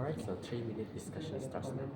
Alright, so 3-minute discussion starts now.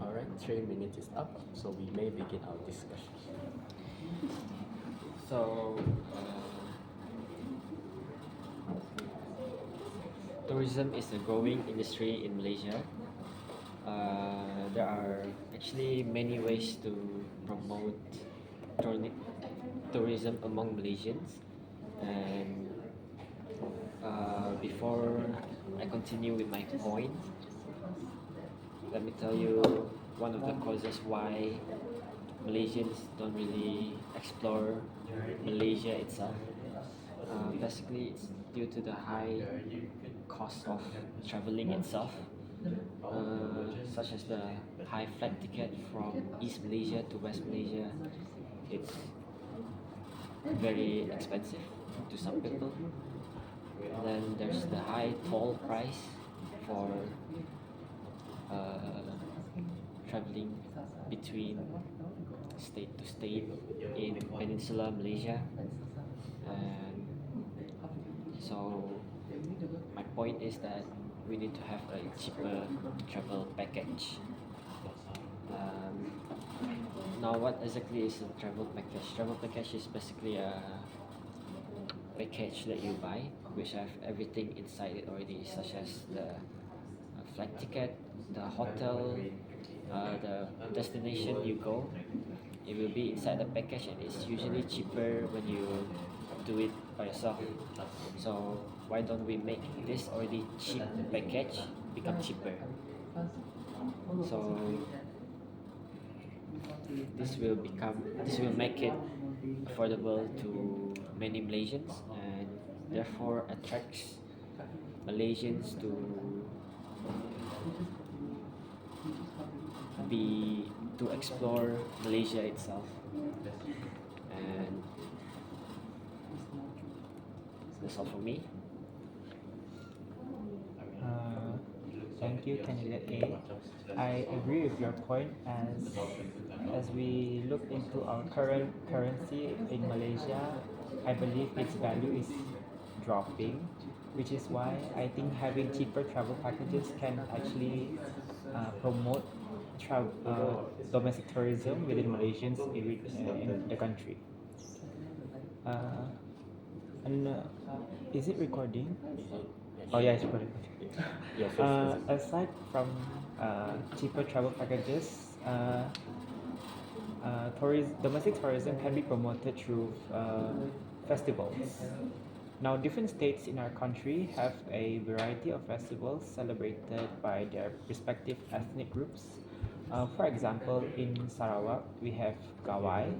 Alright, 3 minutes is up, so we may begin our discussion. So, tourism is a growing industry in Malaysia. There are actually many ways to promote tourism among Malaysians. And before I continue with my point, let me tell you one of the causes why Malaysians don't really explore Malaysia itself. Basically, it's due to the high cost of traveling itself, such as the high flight ticket from East Malaysia to West Malaysia. It's very expensive to some people. And then there's the high toll price for traveling between state to state in Peninsular Malaysia. And so my point is that we need to have a cheaper travel package. Now, what exactly is a travel package? Travel package is basically a package that you buy which have everything inside it already, such as the flight ticket, the hotel, the destination you go. It will be inside the package, and it's usually cheaper when you do it by yourself. So why don't we make this already cheap package become cheaper? So this will make it affordable to many Malaysians, and therefore attracts Malaysians to be to explore Malaysia itself. And that's all for me. Uh, Thank you, candidate A. I agree with your point as we look into our current currency in Malaysia, I believe its value is dropping, which is why I think having cheaper travel packages can actually promote domestic tourism within Malaysians in the country. Uh, and is it recording? Oh yeah, it's recording. Yeah, first. Aside from cheaper travel packages, domestic tourism can be promoted through festivals. Now, different states in our country have a variety of festivals celebrated by their respective ethnic groups. For example, in Sarawak, we have Gawai,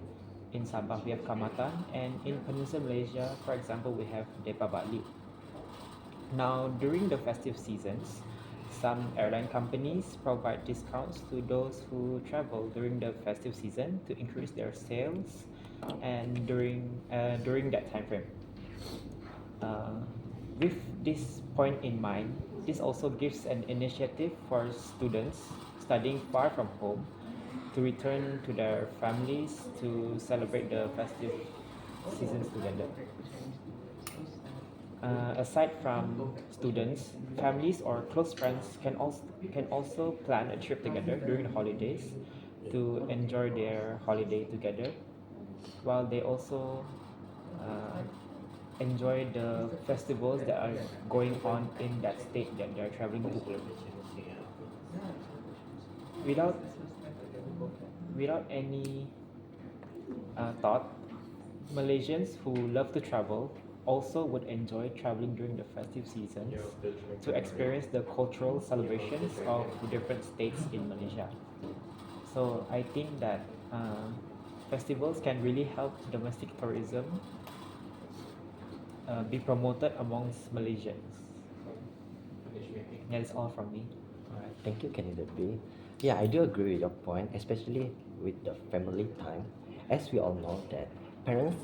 in Sabah, we have Kamatan, and in Peninsular Malaysia, for example, we have Depa Bali. Now, during the festive seasons, some airline companies provide discounts to those who travel during the festive season to increase their sales, and during that time frame. With this point in mind, this also gives an initiative for students studying far from home to return to their families to celebrate the festive seasons together. Aside from students, families or close friends can also plan a trip together during the holidays to enjoy their holiday together, while they also uh, enjoy the festivals that are going on in that state that they are traveling to. Without without any thought, Malaysians who love to travel also would enjoy traveling during the festive seasons to experience the cultural celebrations of different states in Malaysia. So I think that festivals can really help domestic tourism be promoted amongst Malaysians. That's all from me. Alright, thank you, candidate B. Yeah, I do agree with your point, especially with the family time. As we all know that parents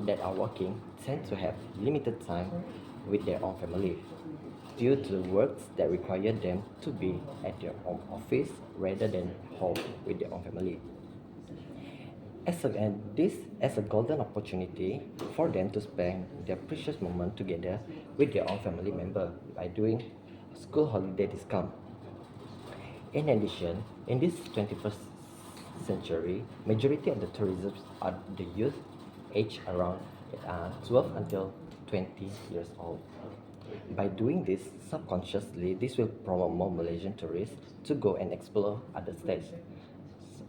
that are working tend to have limited time with their own family due to the works that require them to be at their own office rather than home with their own family. And this as a golden opportunity for them to spend their precious moment together with their own family member by doing school holiday discount. In addition, in this 21st century, majority of the tourism are the youth aged around 12 until 20 years old. By doing this subconsciously, this will promote more Malaysian tourists to go and explore other states.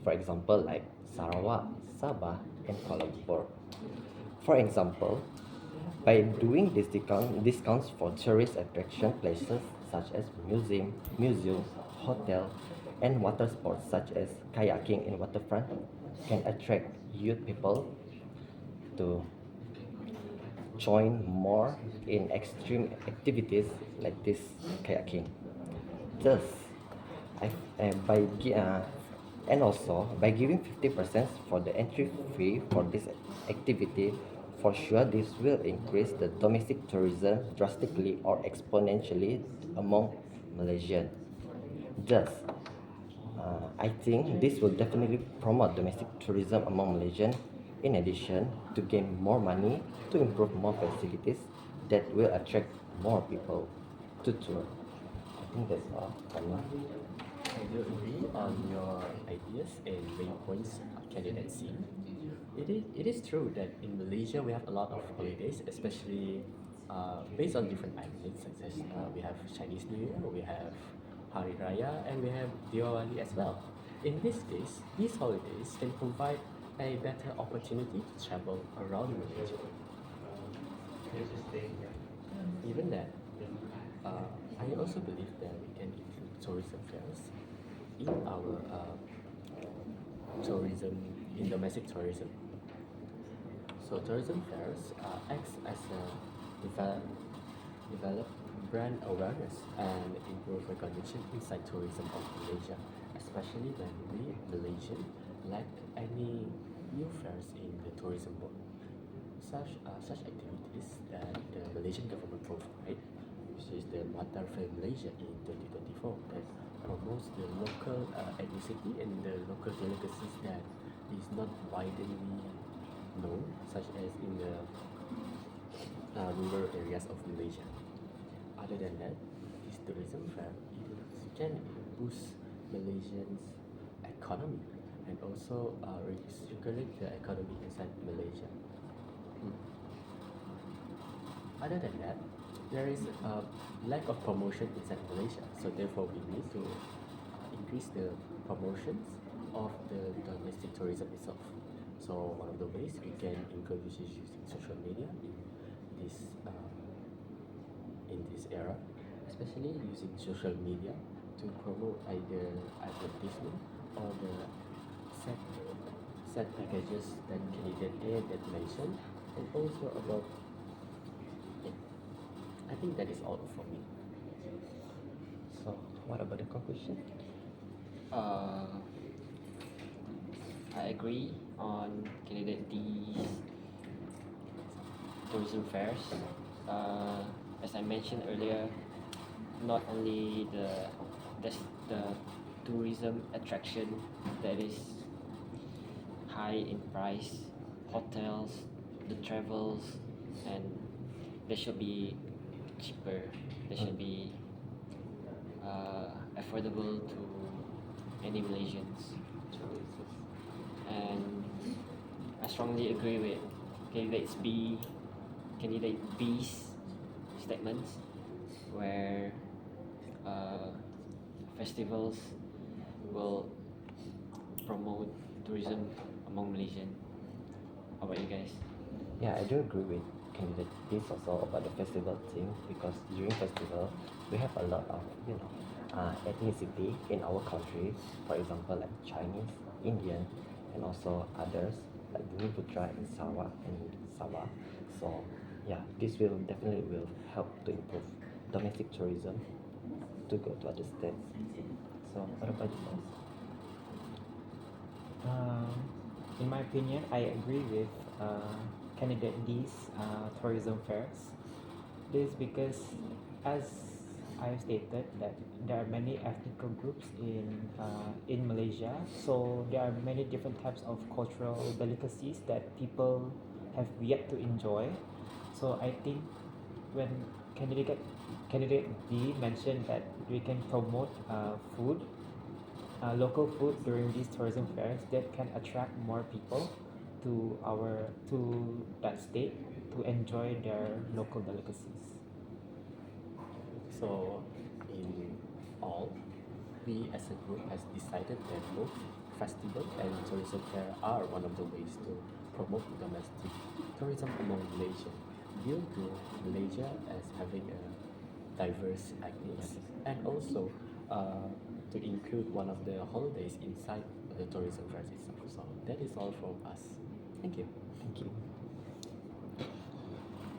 For example, like Sarawak, Sabah, and Kuala Lumpur. For example, by doing this discounts for tourist attraction places such as museum, hotel, and water sports such as kayaking in waterfront can attract youth people to join more in extreme activities like this kayaking. Thus, I, by gi- and also by giving 50% for the entry fee for this activity, for sure this will increase the domestic tourism drastically or exponentially among Malaysians. Thus, I think this will definitely promote domestic tourism among Malaysians. In addition, to gain more money to improve more facilities that will attract more people to tour. I think that's all for me. I do agree on your ideas and main points, candidate C. It is true that in Malaysia we have a lot of holidays, especially based on different islands, such as we have Chinese New Year, we have Hari Raya, and we have Diwali as well. In this case, these holidays can provide a better opportunity to travel around Malaysia. Even that, I also believe that we can include tourism fairs in our tourism, in domestic tourism. So tourism fairs acts as a develop brand awareness and improve recognition inside tourism of Malaysia, especially when we Malaysian lack any new fairs in the tourism board. Such activities that the Malaysian government provide, which is the Mata Fair Malaysia in 2024, that promotes the local ethnicity and the local delicacies that is not widely known, such as in the rural areas of Malaysia. Other than that, this tourism fair can boost Malaysians' economy and also recirculate the economy inside Malaysia. Mm. Other than that, there is a lack of promotion inside Malaysia, so therefore we need to increase the promotions of the domestic tourism itself. So one of the ways we can encourage is using social media in this era, especially using social media to promote either advertisement or the set set packages that Canadian Air that mentioned, and also about yeah, I think that is all for me. So, what about the conclusion? Uh, I agree on candidate D's tourism fairs. As I mentioned earlier, not only the tourism attraction that is high in price, hotels, the travels, and they should be cheaper. They should be affordable to any Malaysians. And I strongly agree with candidate B's statements, where festivals will promote tourism among Malaysian. How about you guys? Yeah, I do agree with candidate this also about the festival thing, because during festival we have a lot of ethnicity in our country. For example, like Chinese, Indian, and also others like Bumi-Putra in Sabah. So yeah, this will definitely will help to improve domestic tourism to go to other states. So what about you guys? In my opinion, I agree with candidate D's tourism fairs. This is because, as I stated, that there are many ethnic groups in Malaysia, so there are many different types of cultural delicacies that people have yet to enjoy. So I think when candidate D mentioned that we can promote local food during these tourism fairs, that can attract more people to that state to enjoy their local delicacies. So, in all, we as a group has decided that both festival and tourism fair are one of the ways to promote domestic tourism among Malaysia, due to Malaysia as having a diverse ethnics, and also to include one of the holidays inside the tourism fairs itself. So that is all from us. Thank you. Thank you.